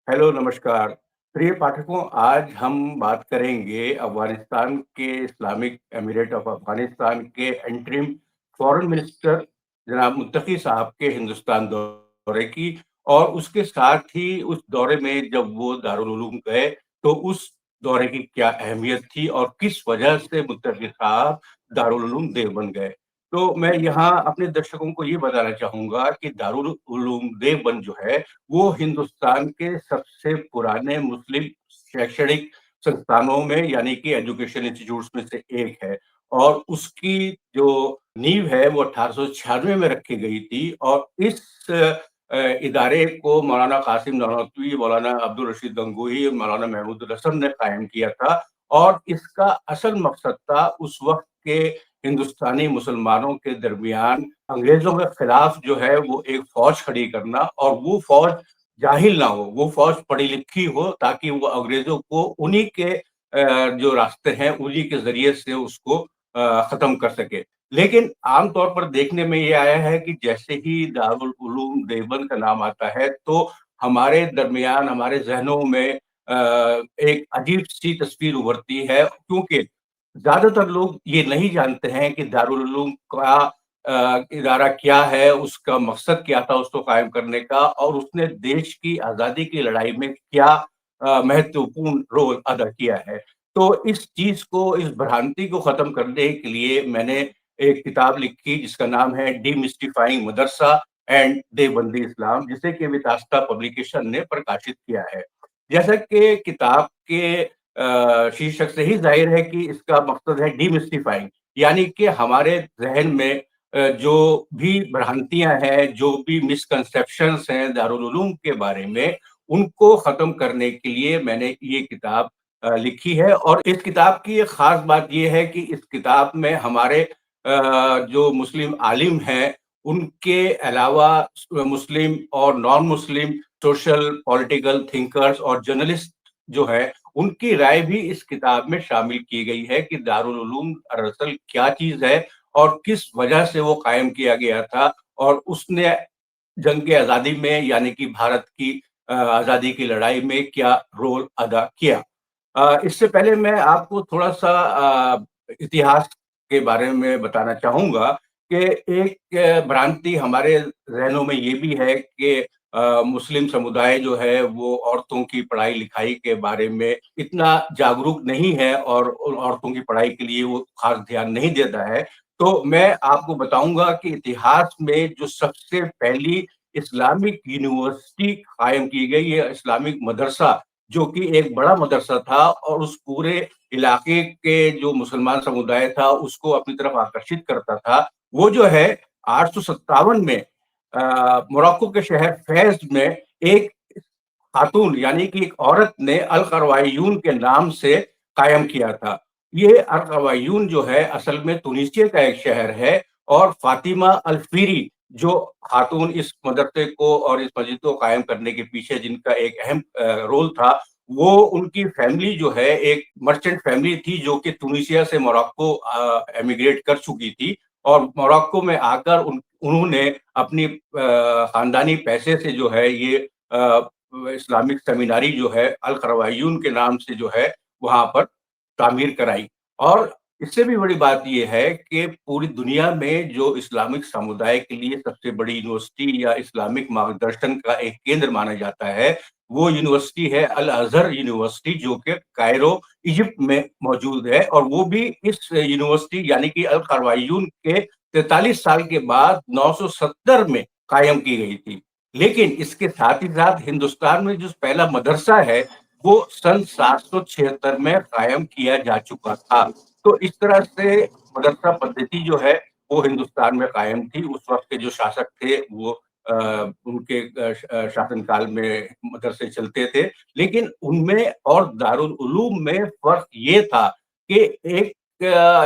Hello, नमस्कार। प्रिय पाठकों, आज हम बात करेंगे अफ़गानिस्तान के इस्लामिक एमिरेट ऑफ अफ़गानिस्तान के इंटरिम फ़ॉरेन मिनिस्टर जनाब मुत्तकी साहब के हिंदुस्तान दौरे की और उसके साथ ही उस दौरे में जब वो दारुल उलूम गए, तो उस दौरे की क्या अहमियत थी और किस वजह से मुत्तकी साहब दारुल उलूम देवबंद गए। तो मैं यहाँ अपने दर्शकों को ये बताना चाहूँगा कि दारुल उलूम देवबंद जो है, वो हिंदुस्तान के सबसे पुराने मुस्लिम शैक्षणिक संस्थानों में यानी कि एजुकेशन इंस्टीट्यूट्स में से एक है और उसकी जो नींव है वो 1896 में रखी गई थी और इस इदारे को मौलाना कासिम नानोतवी, मौलाना अब्दुल रशीद गंगोही, मौलाना महमूद हसन ने कायम किया था और इसका असल मकसद था उस वक़्त के हिंदुस्तानी मुसलमानों के दरमियान अंग्रेज़ों के खिलाफ जो है वो एक फ़ौज खड़ी करना और वो फ़ौज जाहिल ना हो, वो फ़ौज पढ़ी-लिखी हो ताकि वो अंग्रेज़ों को उन्हीं के जो रास्ते हैं उन्हीं के ज़रिए से उसको ख़त्म कर सके। लेकिन आम तौर पर देखने में ये आया है कि जैसे ही दारुल उलूम देवबंद का नाम आता है, तो हमारे दरमियान, हमारे ज़हनों में एक अजीब-सी तस्वीर उभरती है क्योंकि ज़्यादातर लोग ये नहीं जानते हैं कि दारुल उलूम का इदारा क्या है, उसका मकसद क्या था उसको कायम करने का और उसने देश की आज़ादी की लड़ाई में क्या महत्वपूर्ण रोल अदा किया है। तो इस चीज़ को, इस भ्रांति को ख़त्म करने के लिए मैंने एक किताब लिखी जिसका नाम है डीमिस्टिफाइंग मदरसा एंड देवबंदी इस्लाम, जिसे कि विकासता पब्लिकेशन ने प्रकाशित किया है। जैसा कि किताब के शीर्षक से ही ज़ाहिर है कि इसका मकसद है डीमिस्टिफाइंग यानी कि हमारे ज़हन में जो भी भ्रांतियाँ हैं, जो भी मिसकंसेप्शंस हैं दारुल उलूम के बारे में, उनको ख़त्म करने के लिए मैंने ये किताब लिखी है और इस किताब की एक ख़ास बात ये है कि इस किताब में हमारे जो मुस्लिम आलिम हैं, उनके अलावा मुस्लिम और non Muslim social, political thinkers और जर्नलिस्ट जो हैं, उनकी राय भी इस किताब में शामिल की गई है कि दारुल उलूम दरअसल क्या चीज़ है और किस वजह से वो कायम किया गया था और उसने जंग आज़ादी में यानी कि भारत की आज़ादी की लड़ाई में क्या रोल अदा किया। इससे पहले मैं आपको थोड़ा-सा इतिहास के बारे में बताना चाहूँगा कि एक भ्रांति हमारे ज़हनों में ये भी है कि मुस्लिम समुदाय जो है वो औरतों की पढ़ाई-लिखाई के बारे में इतना जागरूक नहीं है और उन औरतों की पढ़ाई के लिए वो ख़ास ध्यान नहीं देता है। तो मैं आपको बताऊँगा कि इतिहास में जो सबसे पहली इस्लामिक यूनिवर्सिटी कायम की गई है, इस्लामिक मदरसा, जो कि एक बड़ा मदरसा था और उस पूरे इलाके के जो मुसलमान समुदाय था, उसको अपनी तरफ आकर्षित करता था। वो जो है 857 में मोरक्को के शहर फ़ैज़ में एक खातून यानी कि एक औरत ने अल क़रवायून के नाम से कायम किया था। ये अल क़रवायून जो है असल में तुनीसिया का एक शहर है और फ़ातिमा अल-फ़ीरी जो खातून इस मदरसे को और इस मस्जिद को कायम करने के पीछे जिनका एक अहम रोल था, वो उनकी फ़ैमिली जो है एक मर्चेंट फ़ैमिली थी जो कि तुनीसिया से मोरक्को एमिग्रेट कर चुकी थी और मोरक्को में आकर उन्होंने अपनी ख़ानदानी पैसे से जो है ये इस्लामिक सेमिनारी जो है अल क़रवायून के नाम से जो है वहाँ पर तामीर कराई और इससे भी बड़ी बात ये है कि पूरी दुनिया में जो इस्लामिक समुदाय के लिए सबसे बड़ी यूनिवर्सिटी या इस्लामिक मार्गदर्शन का एक केंद्र माना जाता है, वो यूनिवर्सिटी है अल अज़हर यूनिवर्सिटी जो कि कायरो, इजिप्ट में मौजूद है और वो भी इस यूनिवर्सिटी यानी कि अल क़रवायून के 43 साल के बाद 970 में कायम की गई थी। लेकिन इसके साथ ही साथ हिंदुस्तान में जो पहला मदरसा है, वो सन 776 में कायम किया जा चुका था। तो इस तरह से मदरसा पद्धति जो है, वो हिंदुस्तान में कायम थी। उस वक़्त के जो शासक थे, वो उनके शासनकाल में मदरसे चलते थे। लेकिन उनमें और दारुल उलूम में फ़र्क ये था कि एक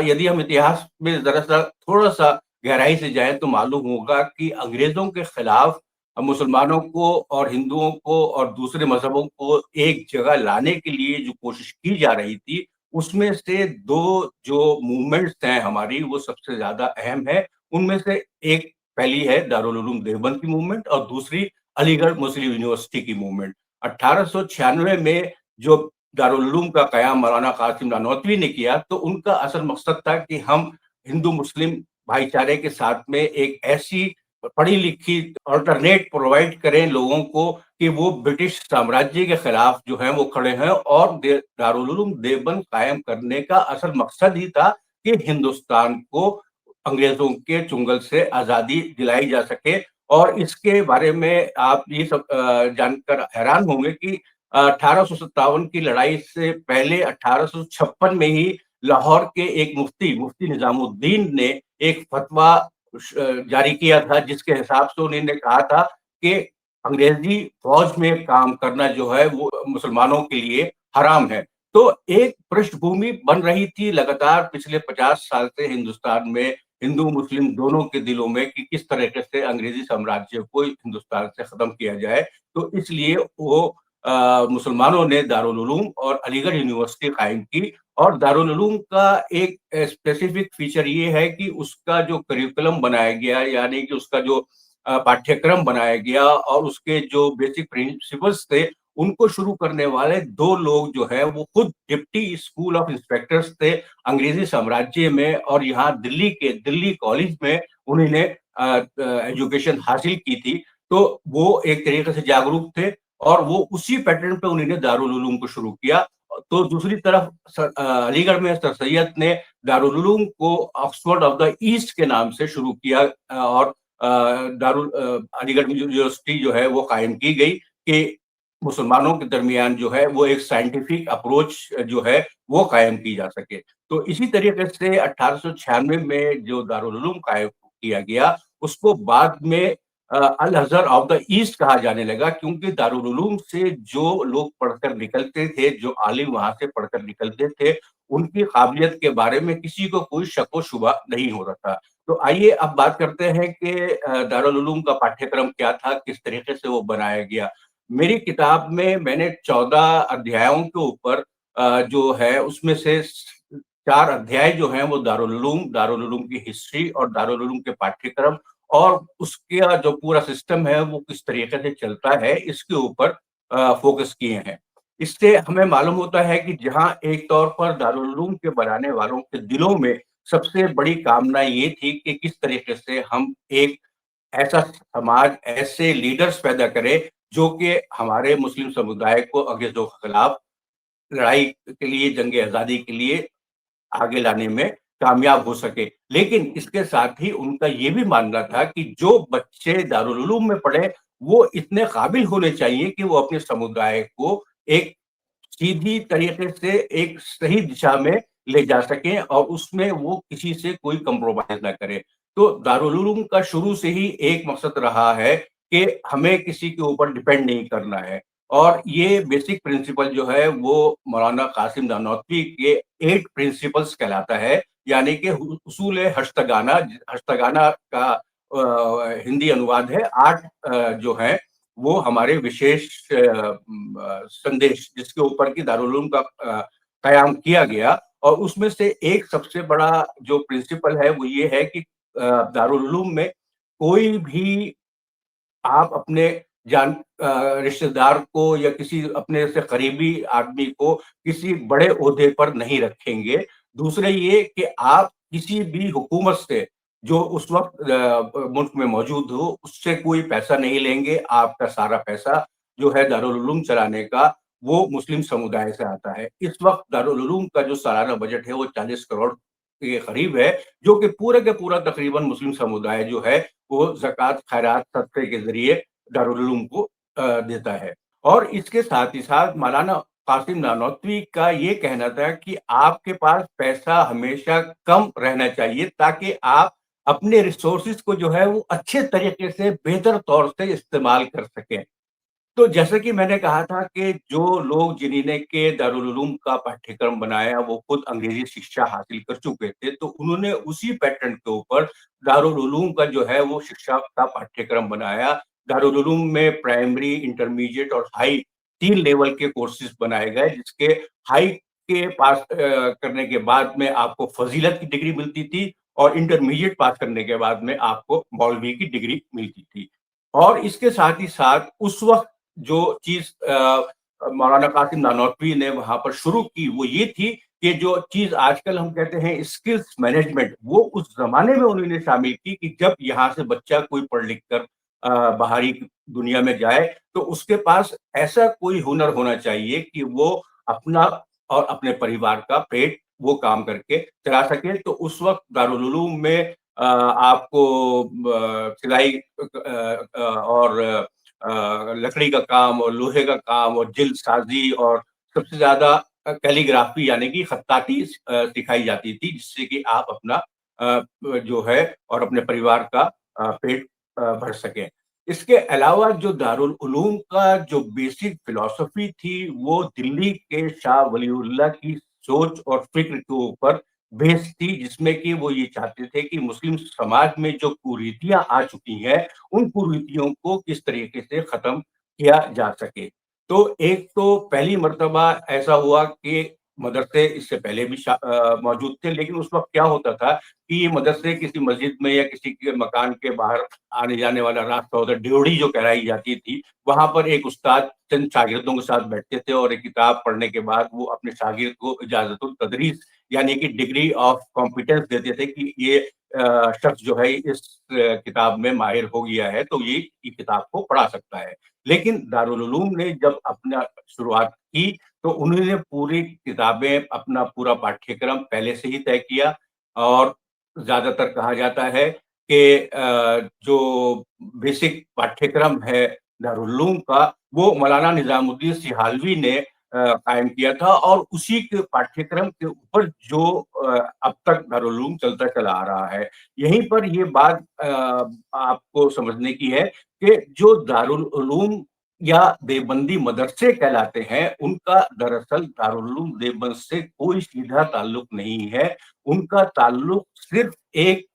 यदि हम इतिहास में ज़रा-सा थोड़ा-सा गहराई से जाएँ, तो मालूम होगा कि अंग्रेज़ों के खिलाफ मुसलमानों को और हिंदुओं को और दूसरे मज़हबों को एक जगह लाने के लिए जो कोशिश की जा रही थी, उसमें से 2 जो मूवमेंट्स हैं हमारी, वो सबसे ज़्यादा अहम है। उनमें से एक पहली है दारुल उलूम देवबंद की मूवमेंट और दूसरी अलीगढ़ मुस्लिम यूनिवर्सिटी की मूवमेंट। 1896 में जो दारुल उलूम का क़याम मौलाना कासिम नानोतवी ने किया, तो उनका असल मकसद था कि हम हिंदू मुस्लिम भाईचारे के साथ में एक ऐसी पढ़ी-लिखी अल्टरनेट प्रोवाइड करें लोगों को कि वो ब्रिटिश साम्राज्य के खिलाफ जो है वो खड़े हैं, और दारुल उलूम देवबंद कायम करने का असल मकसद ही था कि हिंदुस्तान को अंग्रेजों के चुंगल से आजादी दिलाई जा सके। और इसके बारे में आप ये सब जानकर हैरान होंगे कि 1857 की लड़ाई से पहले 1856 में ही लाहौर के एक मुफ्ती निजामुद्दीन ने एक फतवा जारी किया था, जिसके हिसाब से उन्होंने कहा था कि अंग्रेजी फौज में काम करना जो है वो मुसलमानों के लिए हराम है। तो एक पृष्ठभूमि बन रही थी लगातार पिछले 50 साल से हिंदुस्तान में, हिंदू मुस्लिम दोनों के दिलों में, कि किस तरीके से अंग्रेजी साम्राज्य को हिंदुस्तान से खत्म किया जाए। तो इसलिए वो मुसलमानों ने दारुल उलूम और अलीगढ़ यूनिवर्सिटी कायम की। और दारुल उलूम का एक स्पेसिफिक फीचर ये है कि उसका जो करिकुलम बनाया गया, यानी कि उसका जो पाठ्यक्रम बनाया गया और उसके जो बेसिक प्रिंसिपल्स थे, उनको शुरू करने वाले 2 लोग जो हैं वो खुद डिप्टी स्कूल ऑफ इंस्पेक्टर्स थे अंग्रेजी साम्राज्य में, और यहाँ दिल्ली कॉलेज में उन्होंने एजुकेशन हासिल की थी। तो वो एक तरीके से जागरूक थे, और वो उसी पैटर्न पे उन्होंने दारुल उलूम को शुरू किया। तो दूसरी तरफ अलीगढ़ में सर सैयद ने दारुल उलूम को ऑक्सफोर्ड ऑफ द ईस्ट के नाम से शुरू किया, और अलीगढ़ यूनिवर्सिटी जो है वो कायम की गई कि मुसलमानों के दरमियान जो है वो एक साइंटिफिक अप्रोच जो है वो कायम की जा सके। तो इसी तरीके से 1896 में जो दारुल उलूम कायम किया गया, उसको बाद में अल अज़हर ऑफ द ईस्ट कहा जाने लगा, क्योंकि दारुल उलूम से जो लोग पढ़कर निकलते थे, जो आलिम वहाँ से पढ़कर निकलते थे, उनकी काबिलियत के बारे में किसी को कोई शक व शुबा नहीं हो रहा था। तो आइए अब बात करते हैं कि दारुल उलूम का पाठ्यक्रम क्या था, किस तरीके से वो बनाया गया। मेरी किताब में मैंने 14 अध्यायों के ऊपर जो है उसमें से 4 अध्याय जो हैं वो दारुल उलूम की हिस्ट्री और दारुल उलूम के पाठ्यक्रम और उसका जो पूरा सिस्टम है वो किस तरीके से चलता है, इसके ऊपर फ़ोकस किए हैं। इससे हमें मालूम होता है कि जहाँ एक तौर पर दारुल उलूम के बनाने वालों के दिलों में सबसे बड़ी कामना ये थी कि किस तरीके से हम एक ऐसा समाज, ऐसे लीडर्स पैदा करें, जो कि हमारे मुस्लिम समुदाय को अंग्रेज़ों के खिलाफ लड़ाई के लिए, जंग आज़ादी के लिए आगे लाने में कामयाब हो सके। लेकिन इसके साथ ही उनका ये भी मानना था कि जो बच्चे दारुल उलूम में पढ़े, वो इतने काबिल होने चाहिए कि वो अपने समुदाय को एक सीधी तरीके से एक सही दिशा में ले जा सकें, और उसमें वो किसी से कोई कंप्रोमाइज़ ना करें। तो दारुल उलूम का शुरू से ही एक मकसद रहा है कि हमें किसी के ऊपर डिपेंड नहीं करना है, और ये बेसिक प्रिंसिपल जो है वो मौलाना कासिम नानोतवी के 8 प्रिंसिपल्स कहलाता है, यानी कि उसूल हश्तगाना। हश्तगाना का हिंदी अनुवाद है 8 जो हैं वो हमारे विशेष संदेश, जिसके ऊपर की दारुल उलूम का कयाम किया गया। और उसमें से एक सबसे बड़ा जो प्रिंसिपल है वो ये है कि दारुल उलूम में कोई भी आप अपने रिश्तेदार को या किसी अपने से करीबी आदमी को किसी बड़े ओहदे पर नहीं रखेंगे। दूसरे ये कि आप किसी भी हुकूमत से जो उस वक़्त मुल्क में मौजूद हो, उससे कोई पैसा नहीं लेंगे। आपका सारा पैसा जो है दारुल उलूम चलाने का, वो मुस्लिम समुदाय से आता है। इस वक़्त दारुल उलूम का जो सालाना बजट है वो 40 करोड़ के करीब है, जो कि पूरे का पूरा तकरीबन मुस्लिम समुदाय जो है वो ज़कात, खैरात, सदक़े के ज़रिए दारुल उलूम को देता है। और इसके साथ ही साथ मौलाना कासिम नानोतवी का ये कहना था कि आपके पास पैसा हमेशा कम रहना चाहिए, ताकि आप अपने रिसोर्सेज़ को जो है वो अच्छे तरीके से बेहतर तौर से इस्तेमाल कर सकें। तो जैसे कि मैंने कहा था कि जो लोग जिन्होंने के दारुल उलूम का पाठ्यक्रम बनाया वो खुद अंग्रेजी शिक्षा हासिल कर चुके थे, तो उन्होंने उसी पैटर्न के ऊपर दारुल उलूम का जो है वो शिक्षा का पाठ्यक्रम बनाया। दारुल उलूम में प्राइमरी, इंटरमीडिएट और हाई 3 लेवल के कोर्सेज़ बनाए गए, जिसके हाई के पास करने के बाद में आपको फ़ज़ीलत की डिग्री मिलती थी, और इंटरमीडिएट पास करने के बाद में आपको मौलवी की डिग्री मिलती थी। और इसके साथ ही साथ उस वक़्त जो चीज़ मौलाना कासिम नानोतवी ने वहाँ पर शुरू की, वो ये थी कि जो चीज़ आजकल हम कहते हैं स्किल्स मैनेजमेंट, वो उस ज़माने में उन्होंने शामिल की कि जब यहाँ से बच्चा कोई पढ़ लिख कर बाहरी दुनिया में जाए, तो उसके पास ऐसा कोई हुनर होना चाहिए कि वो अपना और अपने परिवार का पेट वो काम करके चला सके। तो उस वक़्त दारुल उलूम में आपको सिलाई और लकड़ी का काम और लोहे का काम और जिल्द साज़ी और सबसे ज़्यादा कैलीग्राफी यानी कि खत्ताती सिखाई जाती थी, जिससे कि आप अपना जो है और अपने परिवार का पेट भर सकें। इसके अलावा जो दारुल उलूम का जो बेसिक फिलॉसफी थी, वो दिल्ली के शाह वलीउल्लाह की सोच और फ़िक्र के ऊपर बेस्ड थी, जिसमें कि वो ये चाहते थे कि मुस्लिम समाज में जो कुरीतियाँ आ चुकी हैं, उन कुरीतियों को किस तरीके से खत्म किया जा सके। तो एक तो पहली मर्तबा ऐसा हुआ कि मदरसे इससे पहले भी मौजूद थे, लेकिन उस वक़्त क्या होता था कि ये मदरसे किसी मस्जिद में या किसी के मकान के बाहर आने-जाने वाला रास्ता होता है, ड्योढ़ी जो कहलाई जाती थी, वहाँ पर एक उस्ताद चंद शागिर्दों के साथ बैठते थे और एक किताब पढ़ने के बाद वो अपने शागिर्द को इजाज़तुल तदरीस यानी कि डिग्री ऑफ कॉम्पिटेंस देते थे कि ये शख्स जो है इस किताब में माहिर हो गया है, तो ये किताब को पढ़ा सकता है। लेकिन दारुल उलूम ने जब अपना शुरुआत की, तो उन्होंने पूरी किताबें, अपना पूरा पाठ्यक्रम पहले से ही तय किया और ज़्यादातर कहा जाता है कि जो बेसिक पाठ्यक्रम है दारुल उलूम का, वो मौलाना निज़ामुद्दीन सिहालवी ने कायम किया था और उसी के पाठ्यक्रम के ऊपर जो अब तक दारुल उलूम चलता चला आ रहा है। यहीं पर ये बात आपको समझने की है कि जो दारुल उलूम या देवबंदी मदरसे कहलाते हैं, उनका दरअसल दारुल उलूम देवबंद से कोई सीधा ताल्लुक नहीं है। उनका ताल्लुक सिर्फ़ एक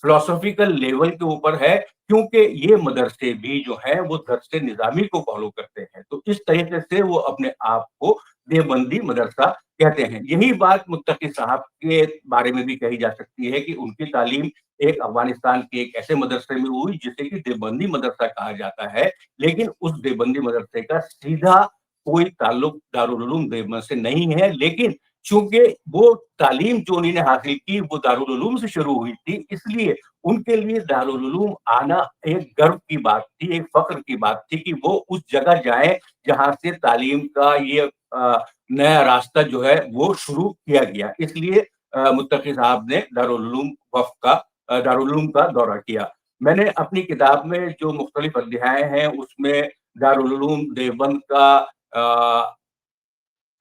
फिलॉसॉफिकल लेवल के ऊपर है, क्योंकि ये मदरसे भी जो हैं वो दर्स-ए निज़ामी को फ़ॉलो करते हैं। तो इस तरीके से वो अपने आप को देवबंदी मदरसा कहते हैं। यही बात मुत्तकी साहब के बारे में भी कही जा सकती है कि उनकी तालीम एक अफ़गानिस्तान के एक ऐसे मदरसे में हुई जिसे कि देवबंदी मदरसा कहा जाता है, लेकिन उस देवबंदी मदरसे का सीधा कोई ताल्लुक दारुल उलूम देवबंद से नहीं है। लेकिन चूँकि वो तालीम जो उन्होंने हासिल की वो दारुल उलूम से शुरू हुई थी, इसलिए उनके लिए दारुल उलूम आना एक गर्व की बात थी, एक फ़ख्र की बात थी कि वो उस जगह जाएँ जहाँ से तालीम का ये नया रास्ता जो है वो शुरू किया गया। इसलिए मुत्तकी साहब ने दारुल उलूम वफ़द का दारुल उलूम का दौरा किया। मैंने अपनी किताब में जो मुख्तलिफ अध्याय हैं उसमें दारुल उलूम देवबंद का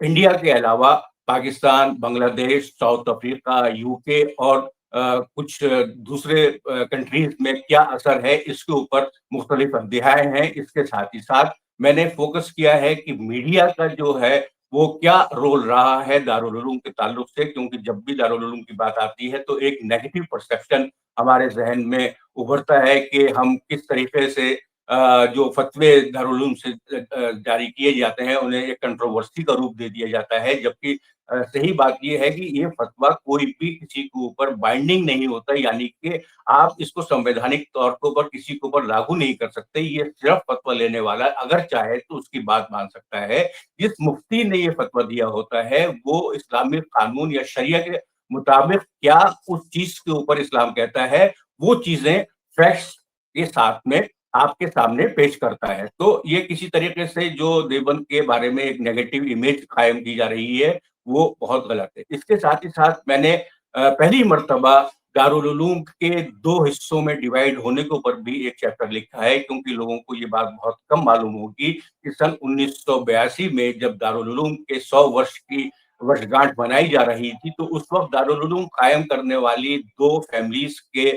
इंडिया के अलावा Pakistan, Bangladesh, south Africa, UK और कुछ दूसरे कंट्रीज़ में क्या असर है, इसके ऊपर मुख्तलिफ अध्याय हैं। इसके साथ ही साथ मैंने फ़ोकस किया है कि मीडिया का जो है, वो क्या रोल रहा है दारुल उलूम के ताल्लुक से, क्योंकि जब भी दारुल उलूम की बात आती है, तो एक नेगेटिव परसेप्शन हमारे ज़हन में उभरता है कि हम किस तरीके से जो फ़तवे दारुल उलूम से जारी किए जाते हैं, उन्हें एक कंट्रोवर्सी का रूप दे दिया जाता है, जबकि सही बात ये है कि ये फ़तवा कोई भी किसी के ऊपर बाइंडिंग नहीं होता, यानी कि आप इसको संवैधानिक तौर के ऊपर किसी के ऊपर लागू नहीं कर सकते। ये सिर्फ़ फ़तवा लेने वाला अगर चाहे तो उसकी बात मान सकता है। जिस मुफ्ती ने ये फ़तवा दिया होता है, वो इस्लामिक कानून या शरिया के मुताबिक क्या उस चीज़ के ऊपर इस्लाम कहता है, वो चीज़ें फैक्ट्स के साथ में आपके सामने पेश करता है। तो ये किसी तरीके से जो देवबंद के बारे में एक नेगेटिव इमेज कायम की जा रही है, वो बहुत गलत है। इसके साथ ही साथ मैंने पहली मर्तबा दारुल उलूम के 2 हिस्सों में डिवाइड होने के ऊपर भी एक चैप्टर लिखा है, क्योंकि लोगों को ये बात बहुत कम मालूम होगी कि सन 1982 में जब दारुल उलूम के 100 वर्ष की वर्षगांठ मनाई जा रही थी, तो उस वक़्त दारुल उलूम कायम करने वाली 2 फैमिलीज़ के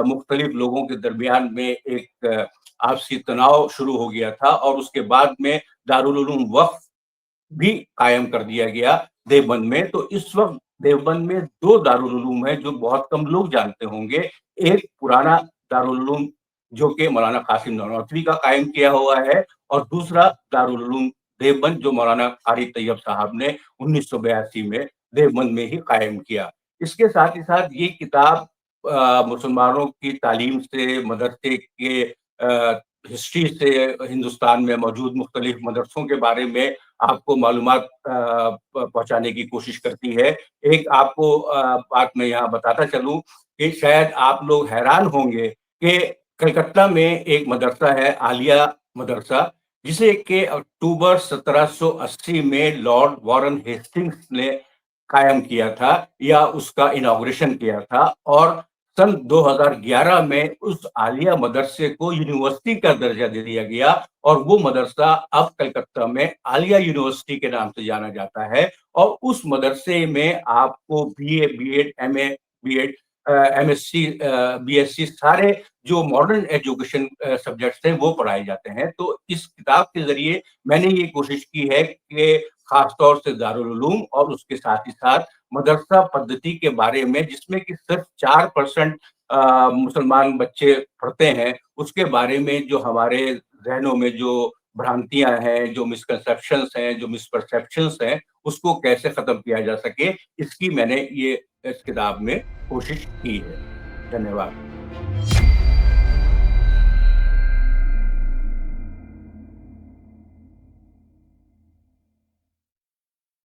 मुख्तलिफ लोगों के दरमियान में एक आपसी तनाव शुरू हो गया था और उसके बाद में दारुल उलूम वक़्फ भी कायम कर दिया गया देवबंद में। तो इस वक़्त देवबंद में 2 दारुल उलूम हैं जो बहुत कम लोग जानते होंगे। एक पुराना दारुल उलूम जो कि मौलाना कासिम नानोतवी का कायम किया हुआ है और दूसरा दारुल उलूम देवबंद जो मौलाना क़ारी तैयब साहब ने 1982 में देवबंद में ही कायम किया। इसके साथ ही साथ ये किताब मुसलमानों की तालीम से, मदरसे के हिस्ट्री से हिंदुस्तान में मौजूद मुख्तलिफ मदरसों के बारे में आपको मालूमात पहुंचाने की कोशिश करती है। एक आपको बात मैं यहाँ बताता चलूं कि शायद आप लोग हैरान होंगे कि कलकत्ता में एक मदरसा है, आलिया मदरसा, जिसे कि अक्टूबर 1780 में लॉर्ड वॉरेन हेस्टिंग्स ने कायम किया था या उसका इनॉग्रेशन किया था, और सन 2011 में उस आलिया मदरसे को यूनिवर्सिटी का दर्जा दे दिया गया, और वो मदरसा अब कलकत्ता में आलिया यूनिवर्सिटी के नाम से जाना जाता है। और उस मदरसे में आपको BA, BEd, MA, BEd, MSc, BSc, सारे जो मॉडर्न एजुकेशन सब्जेक्ट्स हैं वो पढ़ाए जाते हैं। तो इस किताब के जरिए मैंने ये कोशिश की है कि खास तौर से दारुल उलूम और उसके साथ ही साथ मदरसा पद्धति के बारे में, जिसमें कि सिर्फ 4% मुसलमान बच्चे पढ़ते हैं, उसके बारे में जो हमारे जहनों में जो भ्रांतियां हैं, जो मिसकंसेप्शंस हैं, जो मिसपरसेप्शंस हैं, उसको कैसे खत्म किया जा सके, इसकी मैंने ये इस किताब में कोशिश की है। धन्यवाद।